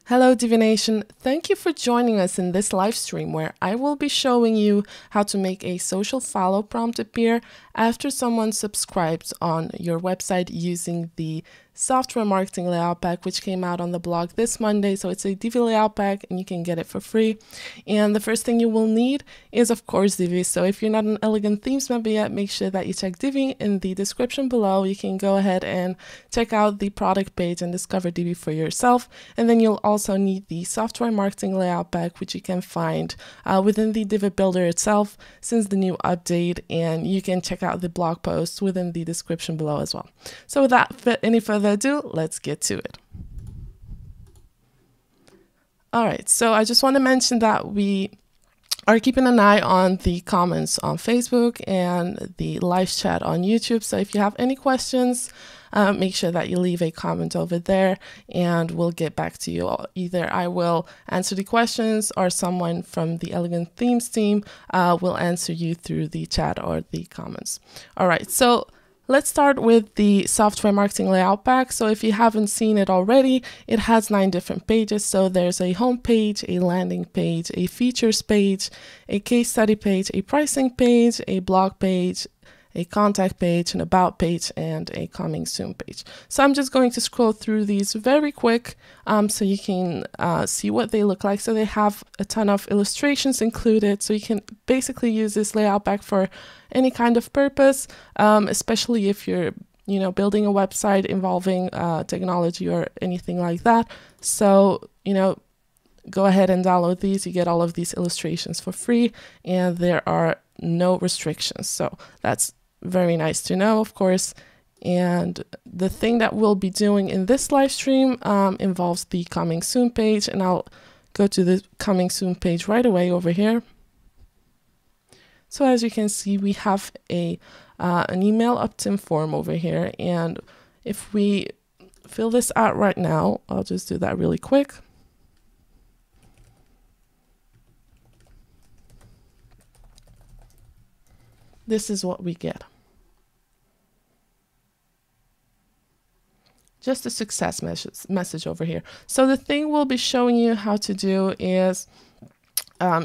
Hello Divination, thank you for joining us in this live stream where I will be showing you how to make a social follow prompt appear after someone subscribes on your website using the software marketing layout pack, which came out on the blog this Monday. So it's a Divi layout pack and you can get it for free. And the first thing you will need is of course Divi. So if you're not an Elegant Themes member yet, make sure that you check Divi in the description below. You can go ahead and check out the product page and discover Divi for yourself. And then you'll also need the software marketing layout pack, which you can find within the Divi builder itself since the new update. And you can check out the blog post within the description below as well. So without any further ado, let's get to it. All right, so I just want to mention that we are keeping an eye on the comments on Facebook and the live chat on YouTube. So if you have any questions, make sure that you leave a comment over there and we'll get back to you. Either I will answer the questions or someone from the Elegant Themes team will answer you through the chat or the comments. All right, so let's start with the software marketing layout pack. So if you haven't seen it already, it has 9 different pages. So there's a home page, a landing page, a features page, a case study page, a pricing page, a blog page, a contact page, an about page, and a coming soon page. So I'm just going to scroll through these very quick so you can see what they look like. So they have a ton of illustrations included. So you can basically use this layout pack for any kind of purpose, especially if you're building a website involving technology or anything like that. So, go ahead and download these. You get all of these illustrations for free and there are no restrictions. So that's very nice to know, of course. And the thing that we'll be doing in this live stream involves the coming soon page, and I'll go to the coming soon page right away over here. So as you can see, we have an email Optin form over here, and if we fill this out right now, I'll just do that really quick. This is what we get. Just a success message over here. So the thing we'll be showing you how to do is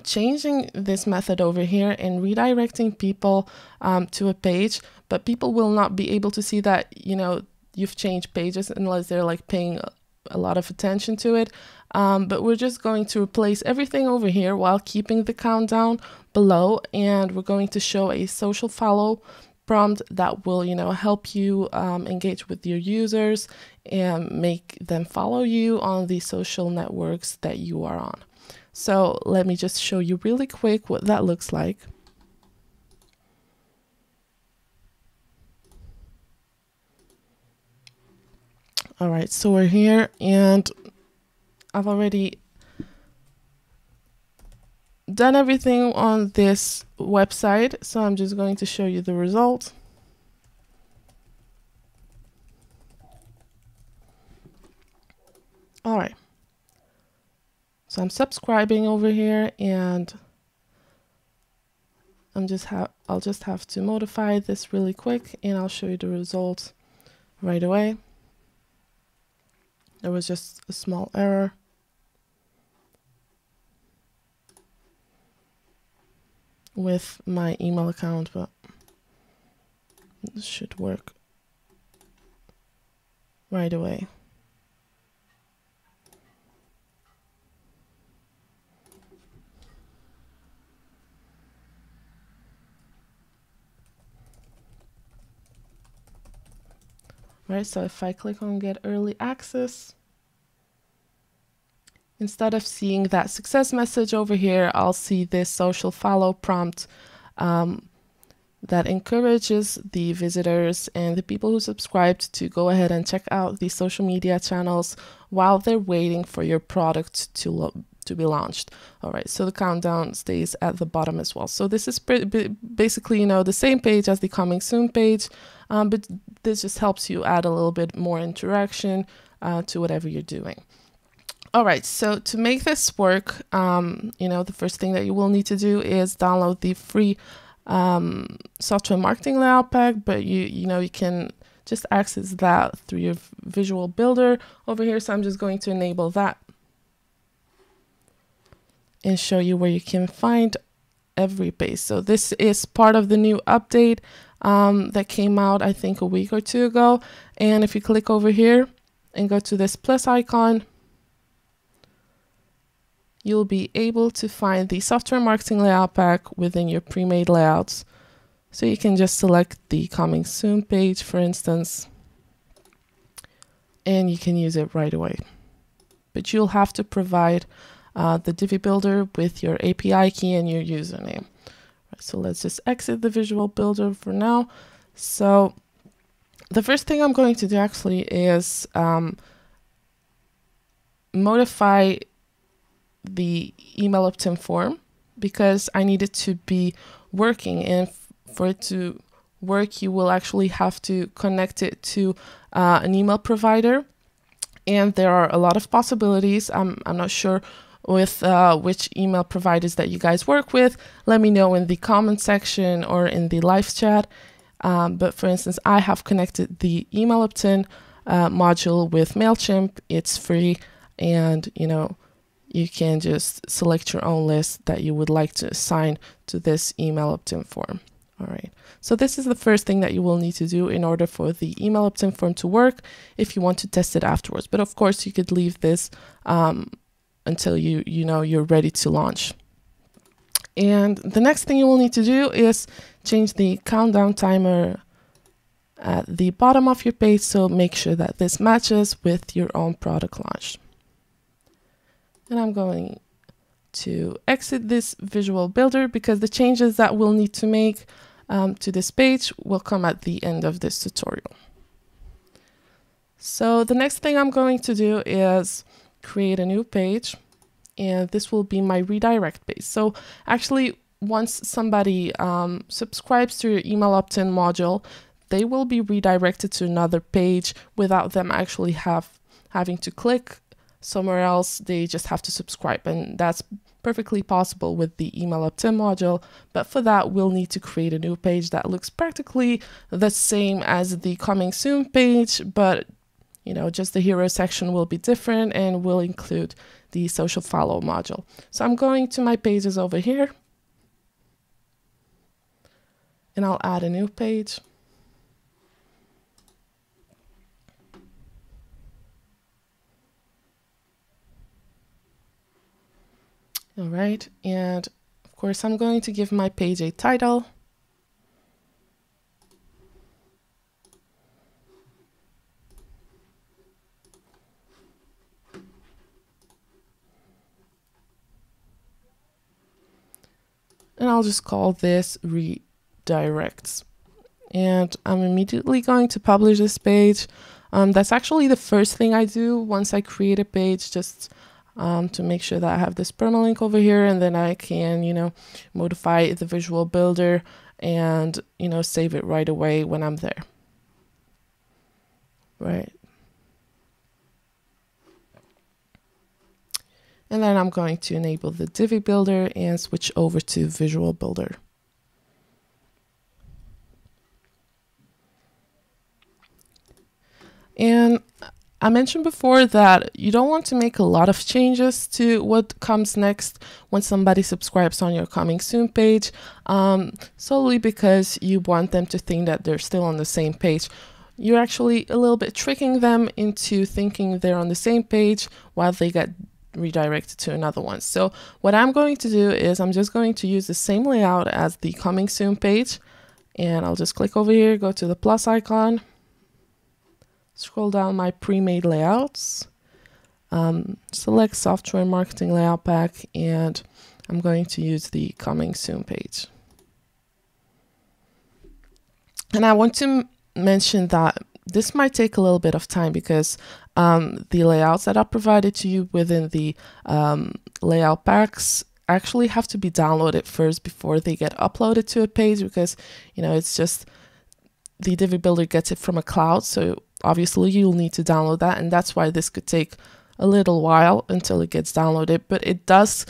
changing this method over here and redirecting people to a page, but people will not be able to see that, you've changed pages unless they're like paying a lot of attention to it. But we're just going to replace everything over here while keeping the countdown below, and we're going to show a social follow prompt that will help you engage with your users and make them follow you on the social networks that you are on. So let me just show you really quick what that looks like. All right, so we're here and I've already done everything on this website, so I'm just going to show you the result. All right, so I'm subscribing over here, and I'll just have to modify this really quick, and I'll show you the results right away. There was just a small error. With my email account, but this should work right away. Right, so if I click on get early access, instead of seeing that success message over here, I'll see this social follow prompt that encourages the visitors and the people who subscribed to go ahead and check out the social media channels while they're waiting for your product to be launched. All right, so the countdown stays at the bottom as well. So this is basically, the same page as the coming soon page, but this just helps you add a little bit more interaction to whatever you're doing. All right, so to make this work, the first thing that you will need to do is download the free software marketing layout pack, but you can just access that through your visual builder over here. So I'm just going to enable that and show you where you can find every page. So this is part of the new update that came out, I think, a week or two ago. And if you click over here and go to this plus icon, you'll be able to find the software marketing layout pack within your pre-made layouts. So you can just select the coming soon page, for instance, and you can use it right away. But you'll have to provide the Divi builder with your API key and your username. So let's just exit the visual builder for now. So the first thing I'm going to do actually is modify the email opt-in form, because I need it to be working, and for it to work you will actually have to connect it to an email provider, and there are a lot of possibilities. I'm not sure with which email providers that you guys work with. Let me know in the comment section or in the live chat. But for instance, I have connected the email opt-in module with MailChimp. It's free, and you can just select your own list that you would like to assign to this email opt-in form. All right. So this is the first thing that you will need to do in order for the email opt-in form to work if you want to test it afterwards. But of course, you could leave this until you're ready to launch. And the next thing you will need to do is change the countdown timer at the bottom of your page. So make sure that this matches with your own product launch. And I'm going to exit this visual builder because the changes that we'll need to make to this page will come at the end of this tutorial. So the next thing I'm going to do is create a new page, and this will be my redirect page. So actually, once somebody subscribes to your email opt-in module, they will be redirected to another page without them actually having to click somewhere else. They just have to subscribe, and that's perfectly possible with the email opt-in module. But for that, we'll need to create a new page that looks practically the same as the coming soon page, but just the hero section will be different and will include the social follow module. So I'm going to my pages over here, and I'll add a new page. All right, and of course I'm going to give my page a title. And I'll just call this redirects. And I'm immediately going to publish this page. That's actually the first thing I do once I create a page, just to make sure that I have this permalink over here, and then I can, modify the visual builder and, save it right away when I'm there. Right. And then I'm going to enable the Divi builder and switch over to visual builder. And I mentioned before that you don't want to make a lot of changes to what comes next when somebody subscribes on your coming soon page, solely because you want them to think that they're still on the same page. You're actually a little bit tricking them into thinking they're on the same page while they get redirected to another one. So what I'm going to do is I'm just going to use the same layout as the coming soon page, and I'll just click over here, go to the plus icon, scroll down my pre-made layouts, select software marketing layout pack, and I'm going to use the coming soon page. And I want to mention that this might take a little bit of time because the layouts that are provided to you within the layout packs actually have to be downloaded first before they get uploaded to a page, because it's just the Divi builder gets it from a cloud, so obviously you'll need to download that, and that's why this could take a little while until it gets downloaded. But it does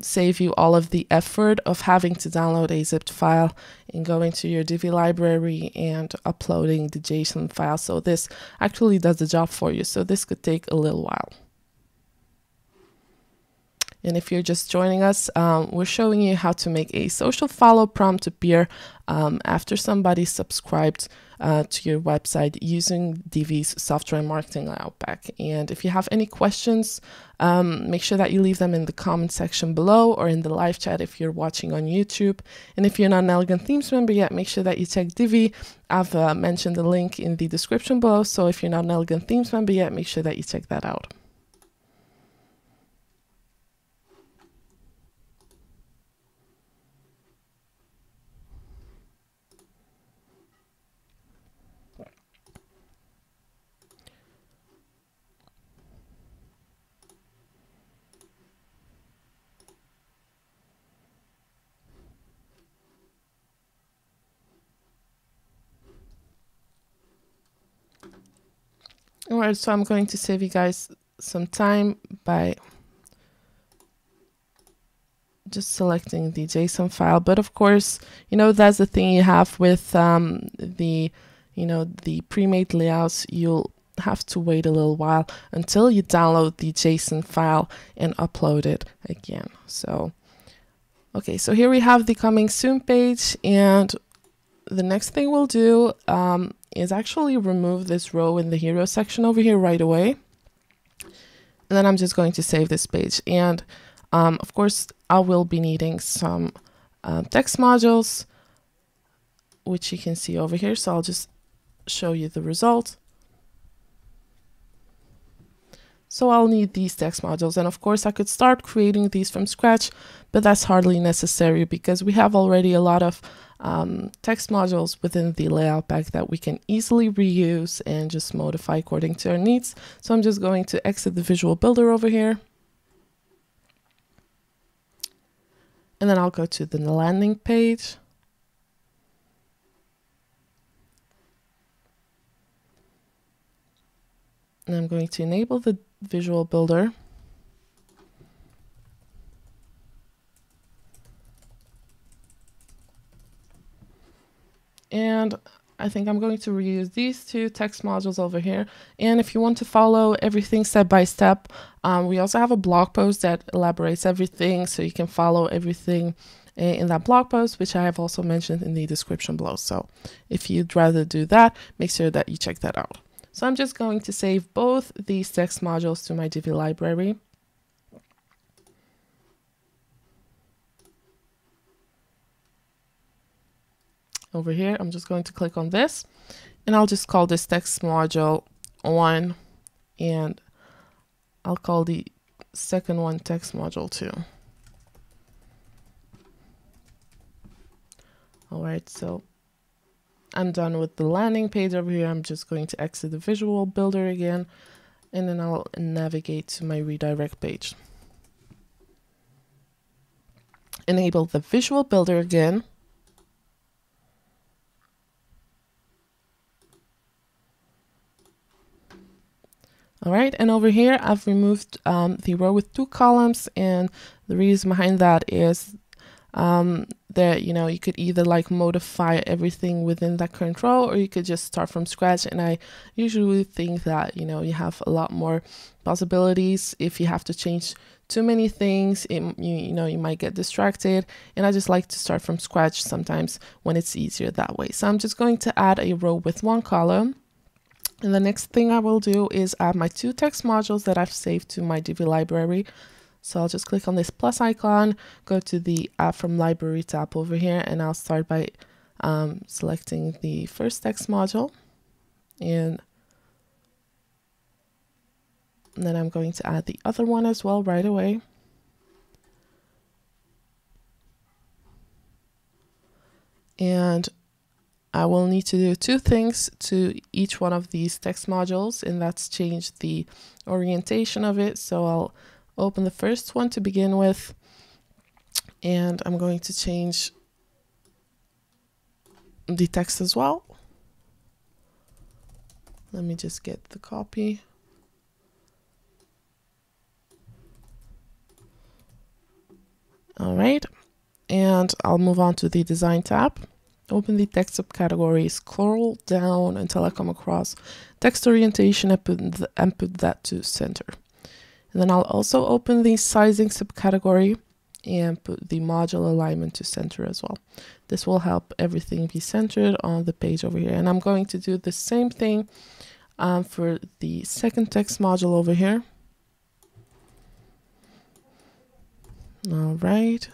save you all of the effort of having to download a zipped file and going to your Divi library and uploading the JSON file. So this actually does the job for you. So this could take a little while. And if you're just joining us, we're showing you how to make a social follow prompt appear after somebody subscribed to your website using Divi's software and marketing layout pack. And if you have any questions, make sure that you leave them in the comment section below or in the live chat if you're watching on YouTube. And if you're not an Elegant Themes member yet, make sure that you check Divi. I've mentioned the link in the description below. So if you're not an Elegant Themes member yet, make sure that you check that out. All right, so I'm going to save you guys some time by just selecting the JSON file. But of course, that's the thing you have with the pre-made layouts. You'll have to wait a little while until you download the JSON file and upload it again. So, okay, so here we have the coming soon page, and the next thing we'll do is actually remove this row in the hero section over here right away. And then I'm just going to save this page. And of course, I will be needing some text modules, which you can see over here. So I'll just show you the result. So I'll need these text modules, and of course I could start creating these from scratch, but that's hardly necessary because we have already a lot of text modules within the layout pack that we can easily reuse and just modify according to our needs. So I'm just going to exit the visual builder over here. And then I'll go to the landing page. And I'm going to enable the visual builder. And I think I'm going to reuse these two text modules over here. And if you want to follow everything step by step, we also have a blog post that elaborates everything, so you can follow everything in that blog post, which I have also mentioned in the description below. So if you'd rather do that, make sure that you check that out. So I'm just going to save both these text modules to my Divi library. Over here, I'm just going to click on this, and I'll just call this text module 1, and I'll call the second one text module 2. All right, so I'm done with the landing page over here. I'm just going to exit the visual builder again, and then I'll navigate to my redirect page. Enable the visual builder again. All right, and over here, I've removed the row with 2 columns, and the reason behind that is that, you could either modify everything within that current row, or you could just start from scratch. And I usually think that, you have a lot more possibilities. If you have to change too many things, you might get distracted. And I just like to start from scratch sometimes when it's easier that way. So I'm just going to add a row with 1 column. And the next thing I will do is add my 2 text modules that I've saved to my Divi library. So I'll just click on this plus icon, go to the Add from Library tab over here, and I'll start by selecting the first text module. And then I'm going to add the other one as well right away. And I will need to do 2 things to each one of these text modules, and that's change the orientation of it. So I'll open the first one to begin with, and I'm going to change the text as well. Let me just get the copy. All right, and I'll move on to the design tab. Open the text subcategory, scroll down until I come across text orientation and put that to center. And then I'll also open the sizing subcategory and put the module alignment to center as well. This will help everything be centered on the page over here. And I'm going to do the same thing for the second text module over here. All right.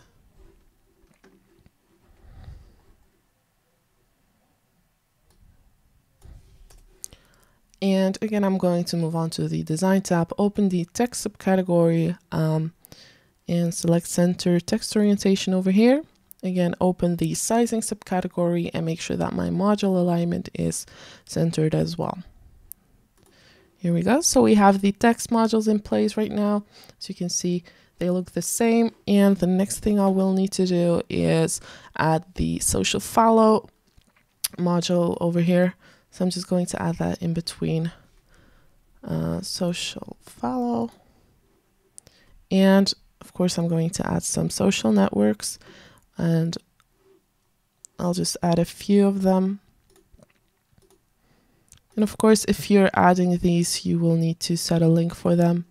And again, I'm going to move on to the design tab, open the text subcategory, and select center text orientation over here. Again, open the sizing subcategory and make sure that my module alignment is centered as well. Here we go. So we have the text modules in place right now. So you can see they look the same. And the next thing I will need to do is add the social follow module over here. So I'm just going to add that in between social follow. And of course, I'm going to add some social networks, and I'll just add a few of them. And of course, if you're adding these, you will need to set a link for them.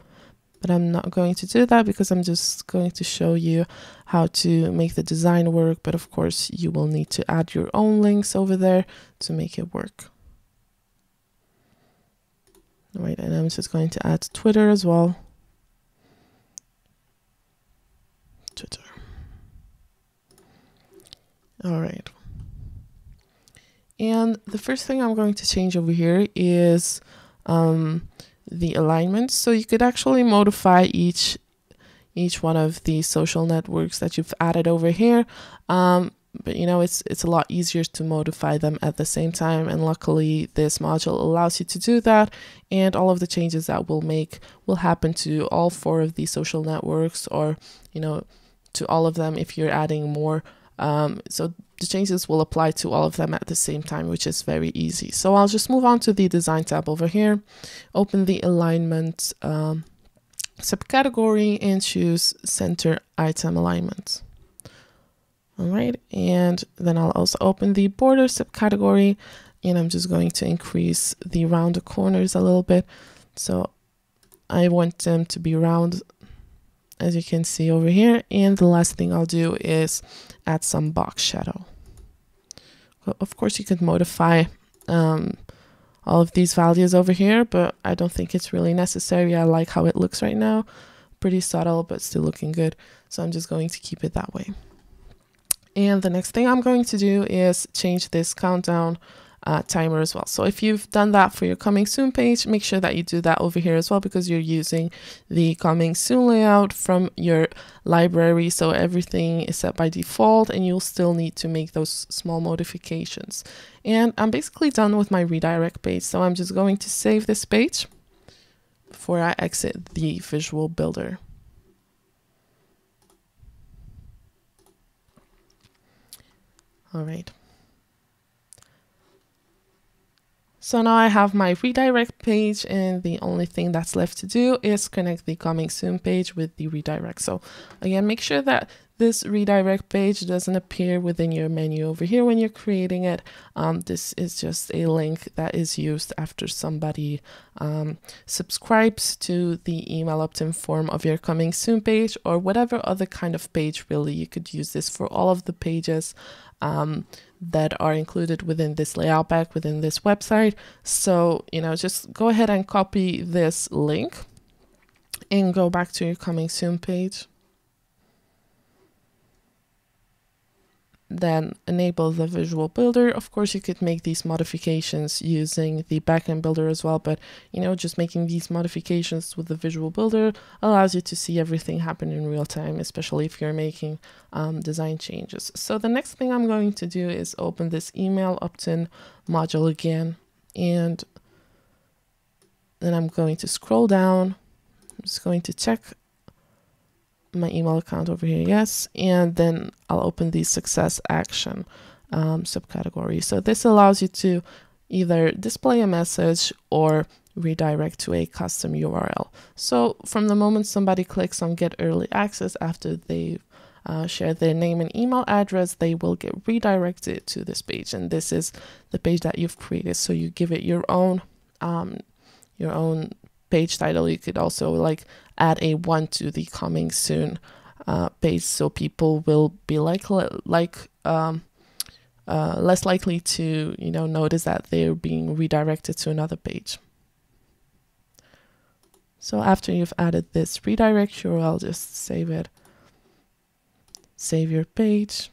But I'm not going to do that because I'm just going to show you how to make the design work. But of course, you will need to add your own links over there to make it work. All right, and I'm just going to add Twitter as well. Twitter. All right. And the first thing I'm going to change over here is the alignment. So you could actually modify each one of the social networks that you've added over here. But you know, it's a lot easier to modify them at the same time. And luckily this module allows you to do that. And all of the changes that we'll make will happen to all 4 of these social networks, or, you know, to all of them if you're adding more. So the changes will apply to all of them at the same time, which is very easy. So I'll just move on to the design tab over here, open the alignment subcategory and choose center item alignment. All right, and then I'll also open the border subcategory, and I'm just going to increase the round corners a little bit. So I want them to be round, as you can see over here. And the last thing I'll do is add some box shadow. Of course, you could modify all of these values over here, but I don't think it's really necessary. I like how it looks right now. Pretty subtle, but still looking good. So I'm just going to keep it that way. And the next thing I'm going to do is change this countdown timer as well. So if you've done that for your coming soon page, make sure that you do that over here as well, because you're using the coming soon layout from your library. So everything is set by default, and you'll still need to make those small modifications. And I'm basically done with my redirect page. So I'm just going to save this page before I exit the visual builder. All right. So now I have my redirect page, and the only thing that's left to do is connect the coming soon page with the redirect. So again, make sure that this redirect page doesn't appear within your menu over here when you're creating it. This is just a link that is used after somebody subscribes to the email opt-in form of your coming soon page, or whatever other kind of page. Really, you could use this for all of the pages that are included within this layout pack, within this website. So, you know, just go ahead and copy this link and go back to your coming soon page. Then enable the visual builder. Of course, you could make these modifications using the backend builder as well, but you know, just making these modifications with the visual builder allows you to see everything happen in real time, especially if you're making design changes. So the next thing I'm going to do is open this email opt-in module again, and then I'm going to scroll down. I'm just going to check my email account over here, yes, and then I'll open the success action subcategory. So this allows you to either display a message or redirect to a custom URL. So from the moment somebody clicks on get early access, after they've shared their name and email address, they will get redirected to this page, and this is the page that you've created. So you give it your own page title. You could also like add a one to the coming soon page, so people will be less likely to notice that they're being redirected to another page. So after you've added this redirect URL, just save it. Save your page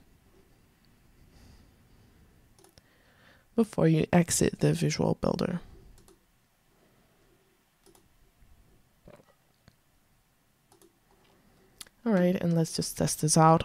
before you exit the Visual Builder. All right, and let's just test this out.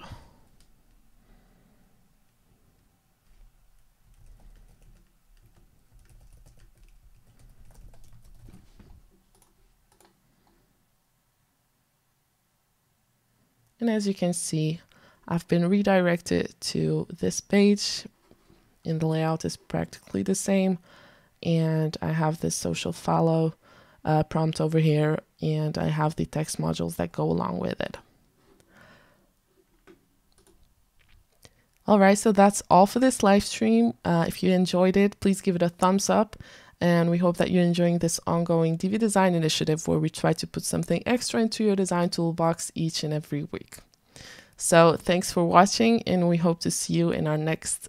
And as you can see, I've been redirected to this page, and the layout is practically the same. And I have this social follow prompt over here, and I have the text modules that go along with it. All right, so that's all for this live stream. If you enjoyed it, please give it a thumbs up. And we hope that you're enjoying this ongoing Divi design initiative where we try to put something extra into your design toolbox each and every week. So thanks for watching, and we hope to see you in our next